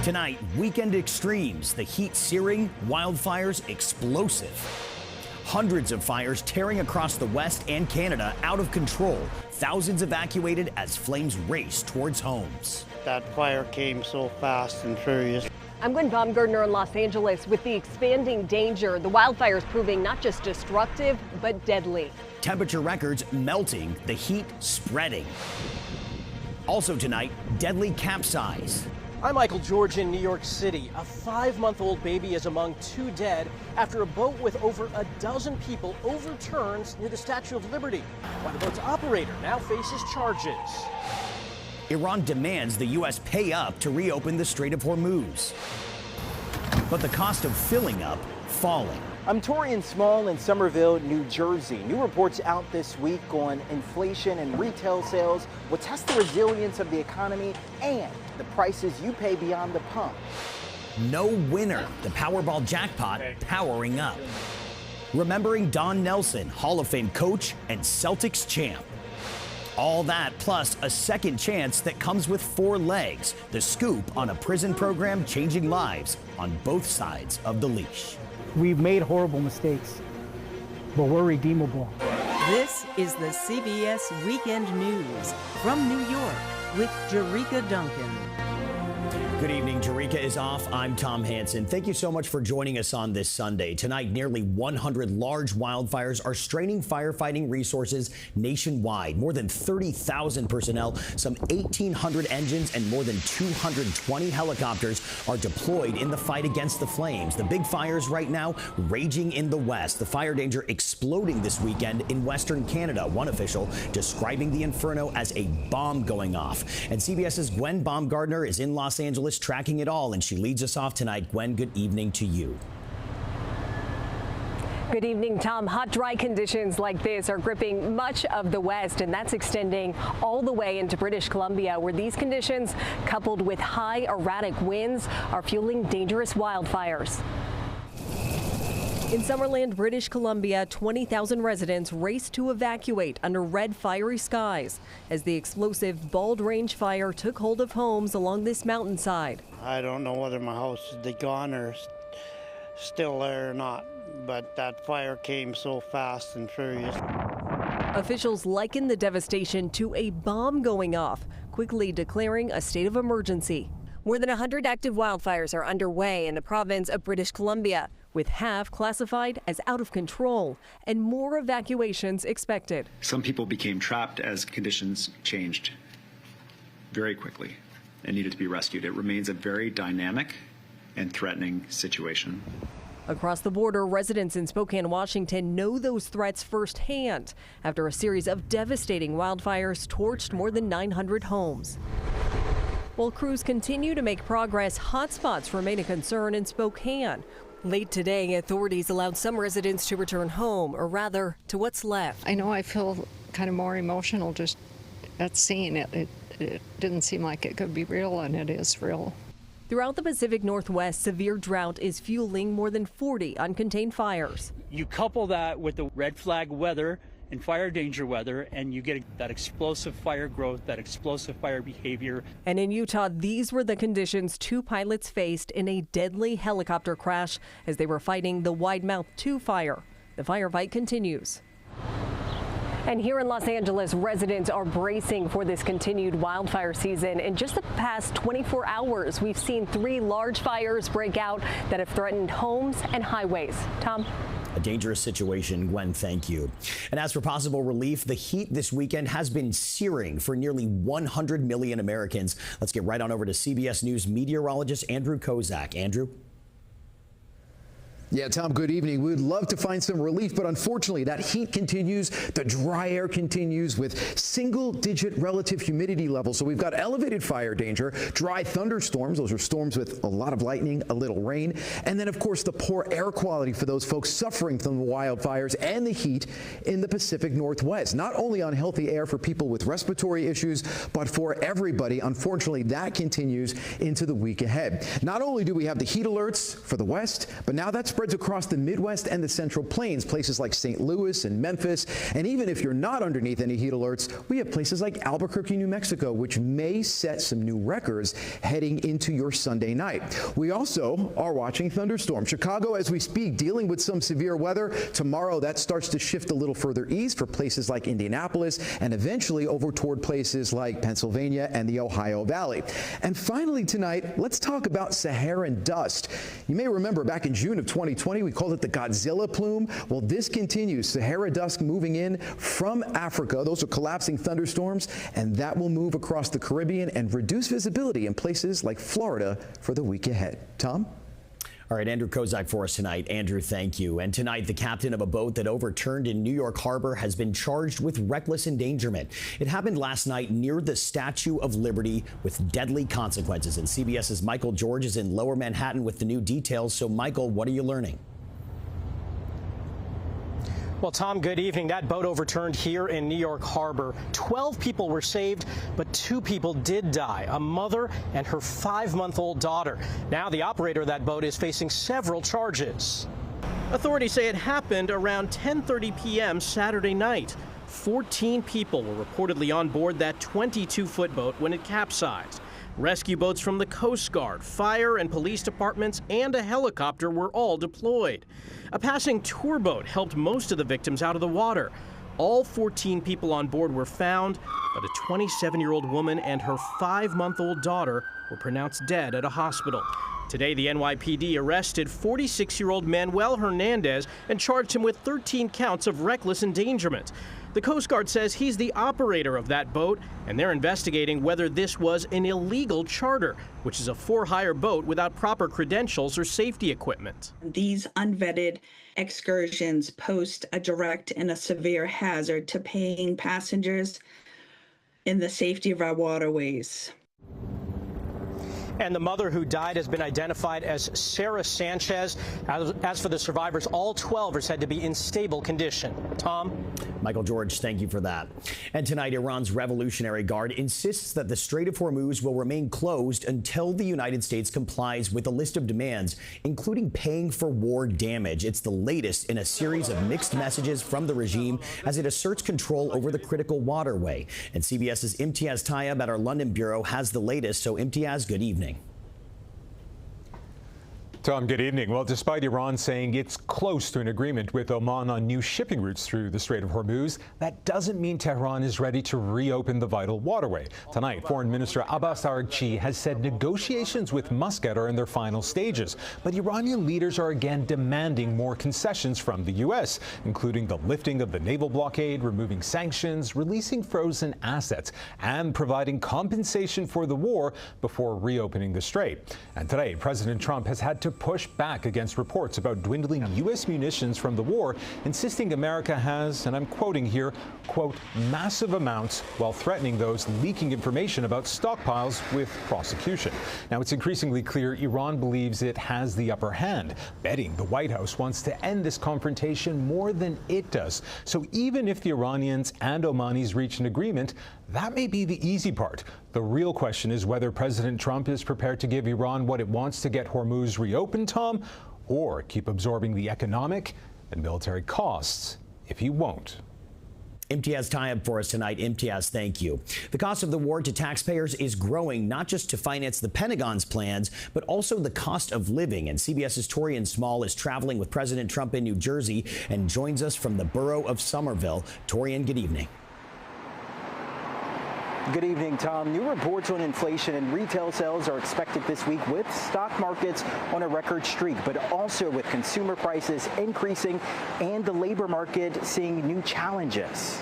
Tonight, weekend extremes, the heat searing, wildfires explosive. Hundreds of fires tearing across the West and Canada, out of control. Thousands evacuated as flames race towards homes. That fire came so fast and furious. I'm Gwen Baumgartner in Los Angeles. With the expanding danger, the wildfires proving not just destructive, but deadly. Temperature records melting, the heat spreading. Also tonight, deadly capsize. I'm Michael George in New York City. A 5-month-old baby is among 2 dead after a boat with over a dozen people overturns near the Statue of Liberty, while the boat's operator now faces charges. Iran demands the U.S. pay up to reopen the Strait of Hormuz. But the cost of filling up falling. I'm Torian Small in Somerville, New Jersey. New reports out this week on inflation and retail sales will test the resilience of the economy and the prices you pay beyond the pump. No winner. The Powerball jackpot powering up. Remembering Don Nelson, Hall of Fame coach and Celtics champ. All that plus a second chance that comes with 4 legs. The scoop on a prison program changing lives on both sides of the leash. We've made horrible mistakes, but we're redeemable. This is the CBS Weekend News from New York with Jerika Duncan. Good evening. Jerika is off. I'm Tom Hansen. Thank you so much for joining us on this Sunday. Tonight, nearly 100 large wildfires are straining firefighting resources nationwide. More than 30,000 personnel, some 1,800 engines, and more than 220 helicopters are deployed in the fight against the flames. The big fires right now raging in the West. The fire danger exploding this weekend in Western Canada. One official describing the inferno as a bomb going off. And CBS's Gwen Baumgartner is in Los Angeles tracking it all, and she leads us off tonight. Gwen, good evening to you. Good evening, Tom. Hot, dry conditions like this are gripping much of the West, and that's extending all the way into British Columbia, where these conditions, coupled with high erratic winds, are fueling dangerous wildfires. In Summerland, British Columbia, 20,000 residents raced to evacuate under red fiery skies as the explosive Bald Range fire took hold of homes along this mountainside. I don't know whether my house is gone or still there or not, but that fire came so fast and furious. Officials liken the devastation to a bomb going off, quickly declaring a state of emergency. More than 100 active wildfires are underway in the province of British Columbia, with half classified as out of control and more evacuations expected. Some people became trapped as conditions changed very quickly and needed to be rescued. It remains a very dynamic and threatening situation. Across the border, residents in Spokane, Washington know those threats firsthand after a series of devastating wildfires torched more than 900 homes. While crews continue to make progress, hotspots remain a concern in Spokane. Late today, authorities allowed some residents to return home, or rather, to what's left. I know I feel kind of more emotional just at seeing it. It didn't seem like it could be real, and it is real. Throughout the Pacific Northwest, severe drought is fueling more than 40 uncontained fires. You couple that with the red flag weather and fire danger weather, and you get that explosive fire growth, that explosive fire behavior. And in Utah, these were the conditions 2 pilots faced in a deadly helicopter crash as they were fighting the Wide Mouth 2 fire. The firefight continues. And here in Los Angeles, residents are bracing for this continued wildfire season. In just the past 24 hours, we've seen 3 large fires break out that have threatened homes and highways. Tom? A dangerous situation, Gwen, thank you. And as for possible relief, the heat this weekend has been searing for nearly 100 million Americans. Let's get right on over to CBS News meteorologist Andrew Kozak. Andrew? Yeah, Tom, good evening. We would love to find some relief, but unfortunately that heat continues. The dry air continues with single-digit relative humidity levels. So we've got elevated fire danger, dry thunderstorms. Those are storms with a lot of lightning, a little rain. And then, of course, the poor air quality for those folks suffering from the wildfires and the heat in the Pacific Northwest. Not only unhealthy air for people with respiratory issues, but for everybody. Unfortunately, that continues into the week ahead. Not only do we have the heat alerts for the West, but now that's spreads across the Midwest and the Central Plains, places like St. Louis and Memphis. And even if you're not underneath any heat alerts, we have places like Albuquerque, New Mexico, which may set some new records heading into your Sunday night. We also are watching thunderstorms. Chicago, as we speak, dealing with some severe weather. Tomorrow, that starts to shift a little further east for places like Indianapolis and eventually over toward places like Pennsylvania and the Ohio Valley. And finally tonight, let's talk about Saharan dust. You may remember back in June of 2020, we called it the Godzilla plume. Well, this continues. Sahara dust moving in from Africa. Those are collapsing thunderstorms, and that will move across the Caribbean and reduce visibility in places like Florida for the week ahead. Tom? All right, Andrew Kozak for us tonight. Andrew, thank you. And tonight, the captain of a boat that overturned in New York Harbor has been charged with reckless endangerment. It happened last night near the Statue of Liberty with deadly consequences. And CBS's Michael George is in Lower Manhattan with the new details. So, Michael, what are you learning? Well, Tom, good evening. That boat overturned here in New York Harbor. 12 people were saved, but 2 people did die, a mother and her 5-month-old daughter. Now the operator of that boat is facing several charges. Authorities say it happened around 10:30 p.m. Saturday night. 14 people were reportedly on board that 22-foot boat when it capsized. Rescue boats from the Coast Guard, fire and police departments, and a helicopter were all deployed. A passing tour boat helped most of the victims out of the water. All 14 people on board were found, but a 27-year-old woman and her 5-month-old daughter were pronounced dead at a hospital. Today, the NYPD arrested 46-year-old Manuel Hernandez and charged him with 13 counts of reckless endangerment. The Coast Guard says he's the operator of that boat, and they're investigating whether this was an illegal charter, which is a for-hire boat without proper credentials or safety equipment. These unvetted excursions pose a direct and a severe hazard to paying passengers in the safety of our waterways. And the mother who died has been identified as Sarah Sanchez. As for the survivors, all 12 are said to be in stable condition. Tom? Michael George, thank you for that. And tonight, Iran's Revolutionary Guard insists that the Strait of Hormuz will remain closed until the United States complies with a list of demands, including paying for war damage. It's the latest in a series of mixed messages from the regime as it asserts control over the critical waterway. And CBS's Imtiaz Tayyab at our London bureau has the latest. So, Imtiaz, good evening. Tom, good evening. Well, despite Iran saying it's close to an agreement with Oman on new shipping routes through the Strait of Hormuz, that doesn't mean Tehran is ready to reopen the vital waterway. Tonight, Foreign Minister Abbas Araghchi has said negotiations with Muscat are in their final stages, but Iranian leaders are again demanding more concessions from the U.S., including the lifting of the naval blockade, removing sanctions, releasing frozen assets, and providing compensation for the war before reopening the strait. And today, President Trump has had to push back against reports about dwindling U.S. munitions from the war, insisting America has, and I'm quoting here, quote, massive amounts, while threatening those leaking information about stockpiles with prosecution. Now, it's increasingly clear Iran believes it has the upper hand, betting the White House wants to end this confrontation more than it does. So even if the Iranians and Omanis reach an agreement, that may be the easy part. The real question is whether President Trump is prepared to give Iran what it wants to get Hormuz reopened, Tom, or keep absorbing the economic and military costs if he won't. Imtiaz Tayyab for us tonight. Imtiaz, thank you. The cost of the war to taxpayers is growing, not just to finance the Pentagon's plans, but also the cost of living. And CBS's Torian Small is traveling with President Trump in New Jersey and joins us from the borough of Somerville. Torian, good evening. Good evening, Tom. New reports on inflation and retail sales are expected this week, with stock markets on a record streak, but also with consumer prices increasing and the labor market seeing new challenges.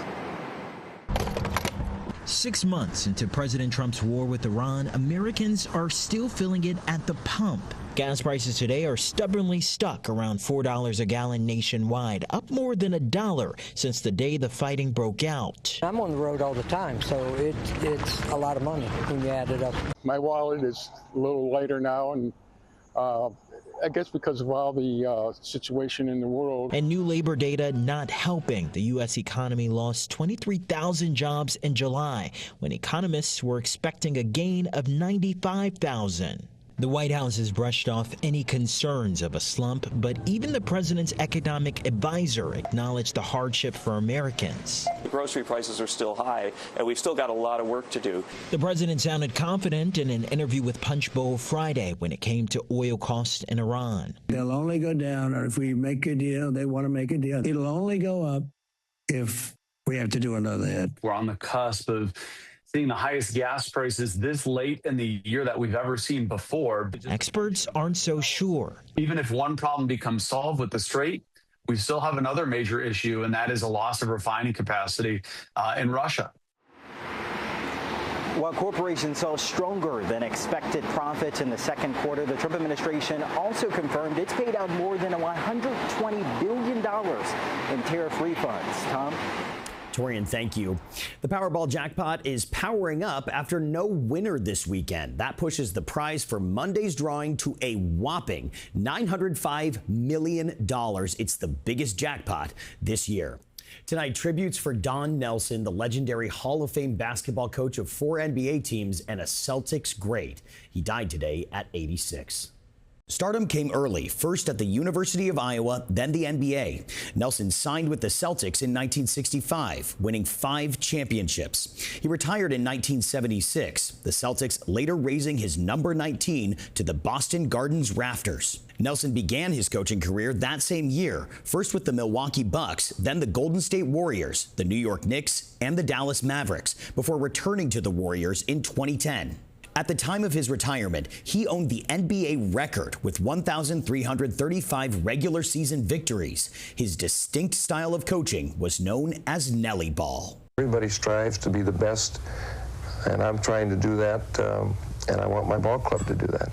6 months into President Trump's war with Iran, Americans are still feeling it at the pump. Gas prices today are stubbornly stuck around $4 a gallon nationwide, up more than $1 since the day the fighting broke out. I'm on the road all the time, so it's a lot of money when you add it up. My wallet is a little lighter now, and I guess because of all the situation in the world. And new labor data not helping. The U.S. economy lost 23,000 jobs in July, when economists were expecting a gain of 95,000. The White House has brushed off any concerns of a slump, but even the president's economic advisor acknowledged the hardship for Americans. The grocery prices are still high, and we've still got a lot of work to do. The president sounded confident in an interview with Punch Bowl Friday when it came to oil costs in Iran. They'll only go down, or if we make a deal, they want to make a deal. It'll only go up if we have to do another hit. We're on the cusp of seeing the highest gas prices this late in the year that we've ever seen before. Experts aren't so sure. Even if one problem becomes solved with the Strait, we still have another major issue, and that is a loss of refining capacity in Russia. While corporations saw stronger than expected profits in the second quarter, the Trump administration also confirmed it's paid out more than $120 billion in tariff refunds. Tom? Torian, thank you. The Powerball jackpot is powering up after no winner this weekend. That pushes the prize for Monday's drawing to a whopping $905 million. It's the biggest jackpot this year. Tonight, tributes for Don Nelson, the legendary Hall of Fame basketball coach of 4 NBA teams and a Celtics great. He died today at 86. Stardom came early, first at the University of Iowa, then the NBA. Nelson signed with the Celtics in 1965, winning 5 championships. He retired in 1976, the Celtics later raising his number 19 to the Boston Garden's rafters. Nelson began his coaching career that same year, first with the Milwaukee Bucks, then the Golden State Warriors, the New York Knicks, and the Dallas Mavericks, before returning to the Warriors in 2010. At the time of his retirement, he owned the NBA record with 1,335 regular season victories. His distinct style of coaching was known as Nelly Ball. Everybody strives to be the best, and I'm trying to do that, and I want my ball club to do that.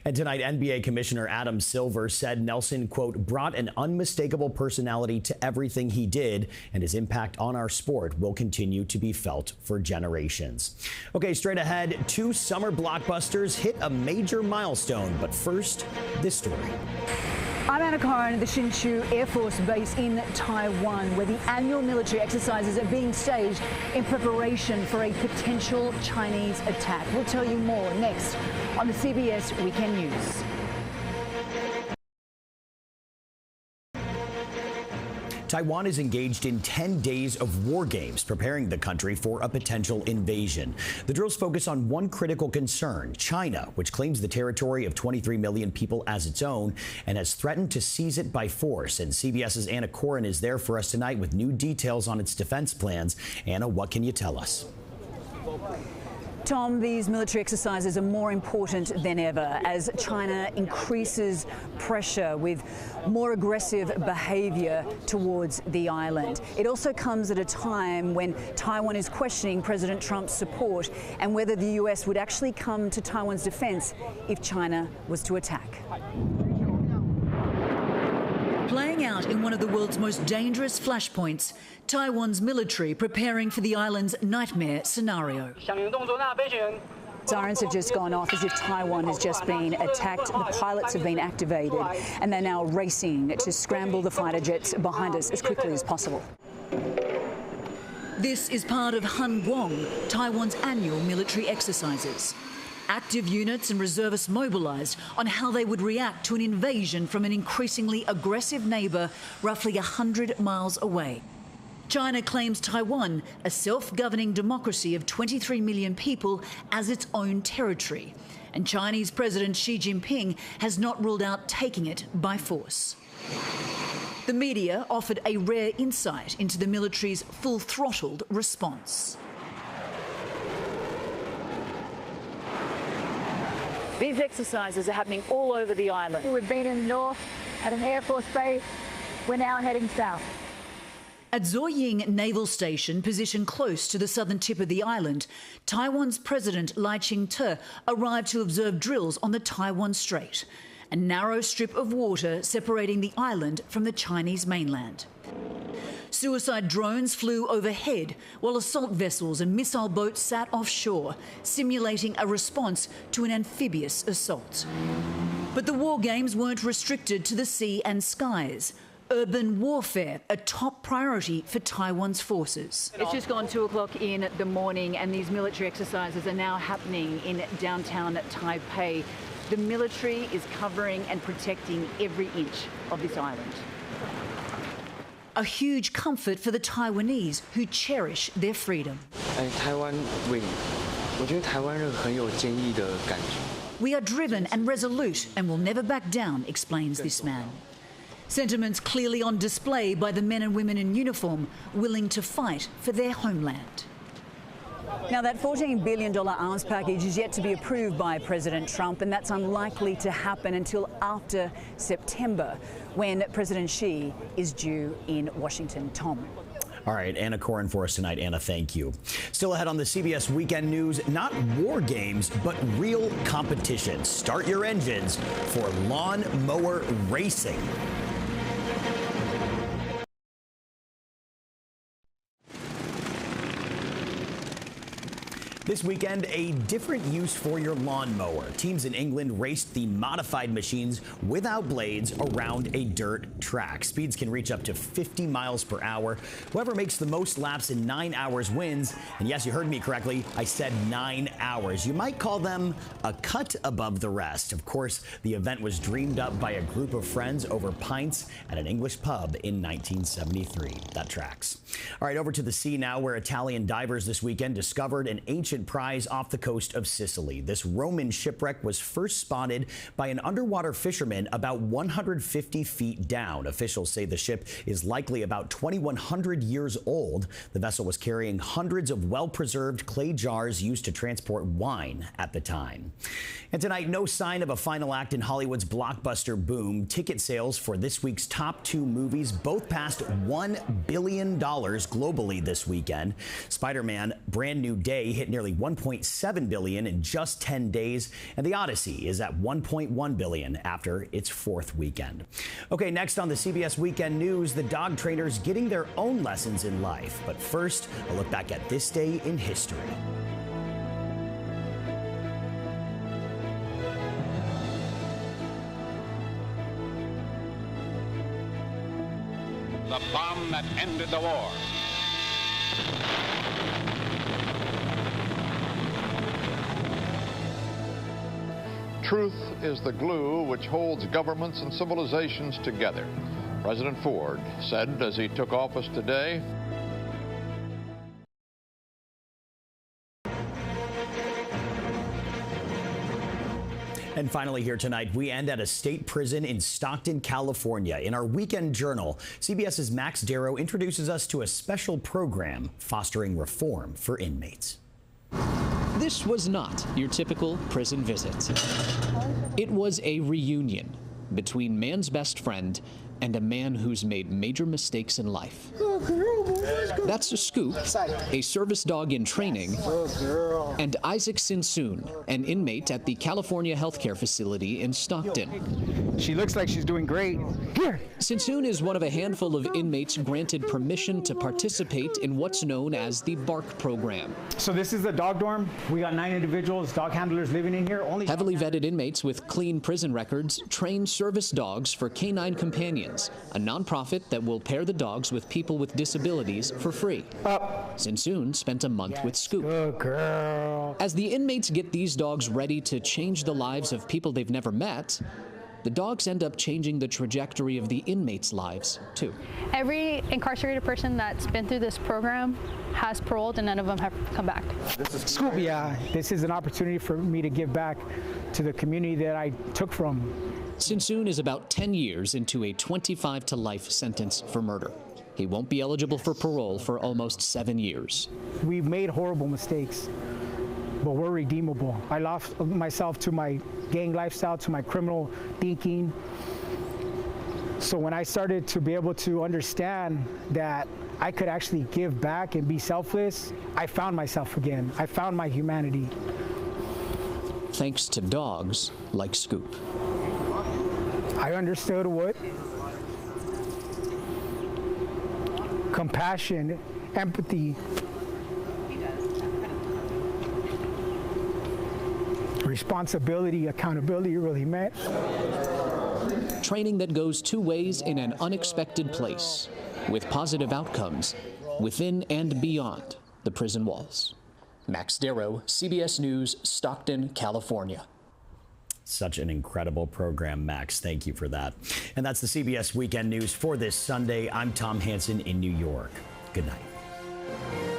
And tonight, NBA Commissioner Adam Silver said Nelson, quote, brought an unmistakable personality to everything he did, and his impact on our sport will continue to be felt for generations. Okay, straight ahead, 2 summer blockbusters hit a major milestone. But first, this story. I'm Anna Coren at the Hsinchu Air Force Base in Taiwan, where the annual military exercises are being staged in preparation for a potential Chinese attack. We'll tell you more next on the CBS Weekend News. Taiwan is engaged in 10 days of war games, preparing the country for a potential invasion. The drills focus on one critical concern: China, which claims the territory of 23 million people as its own and has threatened to seize it by force. And CBS's Anna Coren is there for us tonight with new details on its defense plans. Anna, what can you tell us? Tom, these military exercises are more important than ever as China increases pressure with more aggressive behavior towards the island. It also comes at a time when Taiwan is questioning President Trump's support and whether the U.S. would actually come to Taiwan's defense if China was to attack. Playing out in one of the world's most dangerous flashpoints, Taiwan's military preparing for the island's nightmare scenario. Sirens have just gone off as if Taiwan has just been attacked. The pilots have been activated and they're now racing to scramble the fighter jets behind us as quickly as possible. This is part of Hanguang, Taiwan's annual military exercises. Active units and reservists mobilised on how they would react to an invasion from an increasingly aggressive neighbour roughly 100 miles away. China claims Taiwan, a self-governing democracy of 23 million people, as its own territory. And Chinese President Xi Jinping has not ruled out taking it by force. The media offered a rare insight into the military's full-throttled response. These exercises are happening all over the island. We've been in the north at an Air Force base. We're now heading south. At Zuoying Naval Station, positioned close to the southern tip of the island, Taiwan's President Lai Ching-te arrived to observe drills on the Taiwan Strait, a narrow strip of water separating the island from the Chinese mainland. Suicide drones flew overhead, while assault vessels and missile boats sat offshore, simulating a response to an amphibious assault. But the war games weren't restricted to the sea and skies. Urban warfare, a top priority for Taiwan's forces. It's just gone 2 o'clock in the morning and these military exercises are now happening in downtown Taipei. the military is covering and protecting every inch of this island. A huge comfort for the Taiwanese who cherish their freedom. We are driven and resolute and will never back down, explains this man. Sentiments clearly on display by the men and women in uniform willing to fight for their homeland. Now, that $14 billion arms package is yet to be approved by President Trump, and that's unlikely to happen until after September, when President Xi is due in Washington. Tom. All right, Anna Corin for us tonight. Anna, thank you. Still ahead on the CBS Weekend News, not war games, but real competition. Start your engines for lawn mower racing. This weekend, a different use for your lawnmower. Teams in England raced the modified machines without blades around a dirt track. Speeds can reach up to 50 miles per hour. Whoever makes the most laps in 9 hours wins. And yes, you heard me correctly. I said 9 hours. You might call them a cut above the rest. Of course, the event was dreamed up by a group of friends over pints at an English pub in 1973. That tracks. All right, over to the sea now, where Italian divers this weekend discovered an ancient prize off the coast of Sicily. This Roman shipwreck was first spotted by an underwater fisherman about 150 feet down. Officials say the ship is likely about 2,100 years old. The vessel was carrying hundreds of well-preserved clay jars used to transport wine at the time. And tonight, no sign of a final act in Hollywood's blockbuster boom. Ticket sales for this week's top 2 movies both passed $1 billion globally this weekend. Spider-Man: Brand New Day hit nearly $1.7 billion in just 10 days, and The Odyssey is at $1.1 billion after its 4th weekend. Okay, next on the CBS Weekend News, the dog trainers getting their own lessons in life. But first, a look back at this day in history. The bomb that ended the war. Truth is the glue which holds governments and civilizations together, President Ford said as he took office today. And finally here tonight, we end at a state prison in Stockton, California. In our weekend journal, CBS's Max Darrow introduces us to a special program fostering reform for inmates. This was not your typical prison visit. It was a reunion between man's best friend and a man who's made major mistakes in life. That's Scoop, a service dog in training, and Isaac Sinsoon, an inmate at the California Healthcare Facility in Stockton. She looks like she's doing great. Here. Sinsoon is one of a handful of inmates granted permission to participate in what's known as the BARK program. So this is the dog dorm. We got 9 individuals, dog handlers living in here. Only heavily vetted inmates with clean prison records train service dogs for Canine Companions, a nonprofit that will pair the dogs with people with disabilities for free. Sinsoon spent a month with Scoop. Good girl. As the inmates get these dogs ready to change the lives of people they've never met, the dogs end up changing the trajectory of the inmates' lives, too. Every incarcerated person that's been through this program has paroled, and none of them have come back. Scoop, yeah, this is an opportunity for me to give back to the community that I took from. Sinsoon is about 10 years into a 25 to life sentence for murder. He won't be eligible for parole for almost 7 years. We've made horrible mistakes, but we're redeemable. I lost myself to my gang lifestyle, to my criminal thinking. So when I started to be able to understand that I could actually give back and be selfless, I found myself again. I found my humanity. Thanks to dogs like Scoop. I understood what compassion, empathy, responsibility, accountability really meant. Training that goes 2 ways in an unexpected place, with positive outcomes within and beyond the prison walls. Max Darrow, CBS News, Stockton, California. Such an incredible program, Max. Thank you for that. And that's the CBS Weekend News for this Sunday. I'm Tom Hansen in New York. Good night.